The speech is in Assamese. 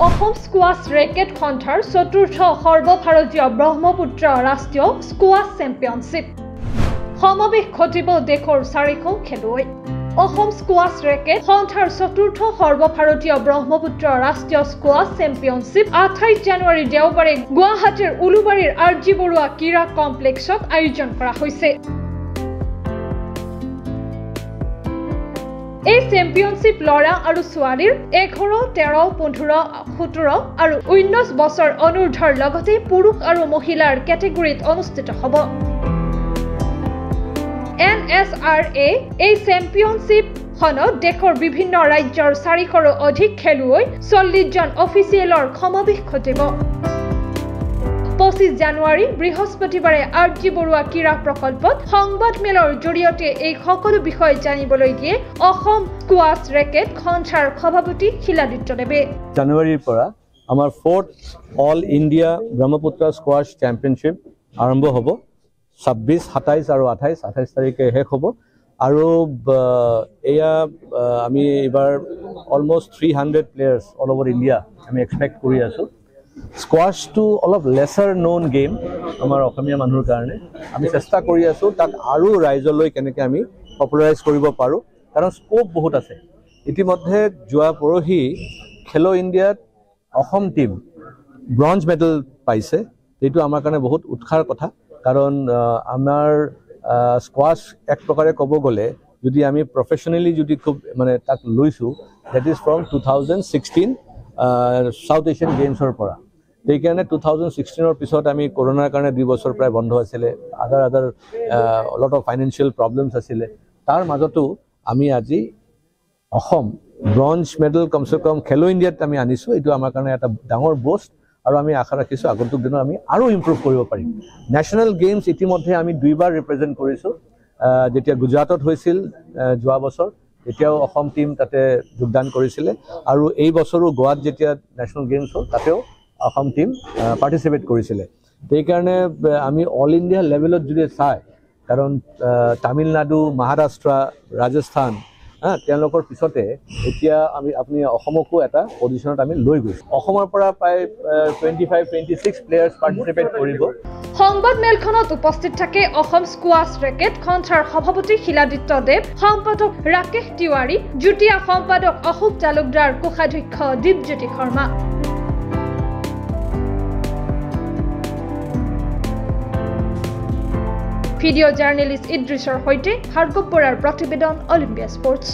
অসম স্কোৱাছ ৰেকেট সন্থাৰ চতুৰ্থ সৰ্বভাৰতীয় ব্ৰহ্মপুত্ৰ ৰাষ্ট্ৰীয় স্কোৱাছ চেম্পিয়নশ্বিপ সমাৱেশ ঘটিব দেশৰ 400 খেলুৱৈ অসম স্কোৱাছ ৰেকেট সন্থাৰ চতুৰ্থ সৰ্বভাৰতীয় ব্ৰহ্মপুত্ৰ ৰাষ্ট্ৰীয় স্কোৱাছ চেম্পিয়নশ্বিপ 28 জানুৱাৰী দেওবাৰে গুৱাহাটীৰ উলুবাৰীৰ আৰজি বৰুৱা ক্ৰীড়া কমপ্লেক্সত আয়োজন কৰা হৈছে। এই চেম্পিয়নশ্বিপ লৰা আৰু ছোৱালীৰ 11, 13, 15, 17 আৰু 19 বছৰ অনুৰ্ধৰ লগতে পুৰুষ আৰু মহিলাৰ কেটেগৰীত অনুষ্ঠিত হ'ব। NSRA এই চেম্পিয়নশ্বিপ খনত দেশৰ বিভিন্ন ৰাজ্যৰ 400ৰো অধিক খেলুৱৈ 40 জন অফিচিয়েলৰ সমাৱেশ ঘটিব। 25 জানুৱাৰী বৃহস্পতিবাৰে আৰজি বৰুৱা ক্ৰীড়া প্ৰকল্পত সংবাদমেলৰ জৰিয়তে এই সকলো বিষয় জানিবলৈ দিয়ে অসম স্কোৱাছ ৰেকেট সন্থাৰ সভাপতি শিলাদিত্যদেৱে। জানুৱাৰীৰ পৰা আমাৰ 4th all India Brahmaputra squash championship আৰম্ভ হ'ব। 26, 27 আৰু 28 তাৰিখে শেষ হ'ব আৰু এয়া আমি এবাৰ almost 300 players all over India আমি এক্সপেক্ট কৰি আছোঁ। স্কোৱাছটো অলপ লেচাৰ ন'ন গেম আমাৰ অসমীয়া মানুহৰ কাৰণে আমি চেষ্টা কৰি আছোঁ তাক আৰু ৰাইজলৈ কেনেকৈ আমি পপুলাৰাইজ কৰিব পাৰোঁ, কাৰণ স্ক'প বহুত আছে। ইতিমধ্যে যোৱা পৰহি খেলো ইণ্ডিয়াত অসম টীম ব্ৰঞ্জ মেডেল পাইছে, এইটো আমাৰ কাৰণে বহুত উৎসাহৰ কথা, কাৰণ আমাৰ স্কোৱাছ এক প্ৰকাৰে ক'ব গ'লে যদি আমি প্ৰফেশ্যনেলি যদি খুব মানে তাক লৈছোঁ, date is from 2016 South Asian গেমছৰ পৰা। সেইকাৰণে 2016ৰ পিছত আমি কৰোণাৰ কাৰণে 2 বছৰ প্ৰায় বন্ধ আছিলে, আদাৰ লট অফ ফাইনেন্সিয়েল প্ৰব্লেমছ আছিলে। তাৰ মাজতো আমি আজি অসম ব্ৰঞ্জ মেডেল কমচে কম খেলো ইণ্ডিয়াত আমি আনিছোঁ। এইটো আমাৰ কাৰণে এটা ডাঙৰ বষ্ট আৰু আমি আশা ৰাখিছোঁ আগন্তুক দিনত আমি আৰু ইম্প্ৰুভ কৰিব পাৰিম। নেশ্যনেল গেমছ ইতিমধ্যে আমি 2বাৰ ৰিপ্ৰেজেণ্ট কৰিছোঁ। যেতিয়া গুজৰাটত হৈছিল যোৱা বছৰ, তেতিয়াও অসম টীম তাতে যোগদান কৰিছিলে আৰু এই বছৰো গোৱাত যেতিয়া নেশ্যনেল গেমছ হ'ল তাতেও অসম টীম পাৰ্টিচিপেট কৰিছিলে। সেইকাৰণে আমি অল ইণ্ডিয়া লেভেলত যদি চায়, কাৰণ তামিলনাডু, মহাৰাষ্ট্ৰ, ৰাজস্থান তেওঁলোকৰ পিছতে এতিয়া আপুনি অসমকো এটা পজিশ্যনত আমি লৈ গৈছোঁ। অসমৰ পৰা প্ৰায় 25-26 প্লেয়াৰ্ছ পাৰ্টিচিপেট কৰিব। সংবাদমেলখনত উপস্থিত থাকে অসম স্কোৱাছ ৰেকেট সন্থাৰ সভাপতি শিলাদিত্যদেৱ, সম্পাদক ৰাকেশ তিৱাৰী, যুটীয়া সম্পাদক অশোক তালুকদাৰ, কোষাধ্যক্ষ দীপজ্যোতি শৰ্মা। ভিডিঅ' জাৰ্নেলিষ্ট ইদ্ৰিছৰ সৈতে ভাৰ্গৱ বৰাৰ প্ৰতিবেদন, অলিম্পিয়া স্পৰ্টছ।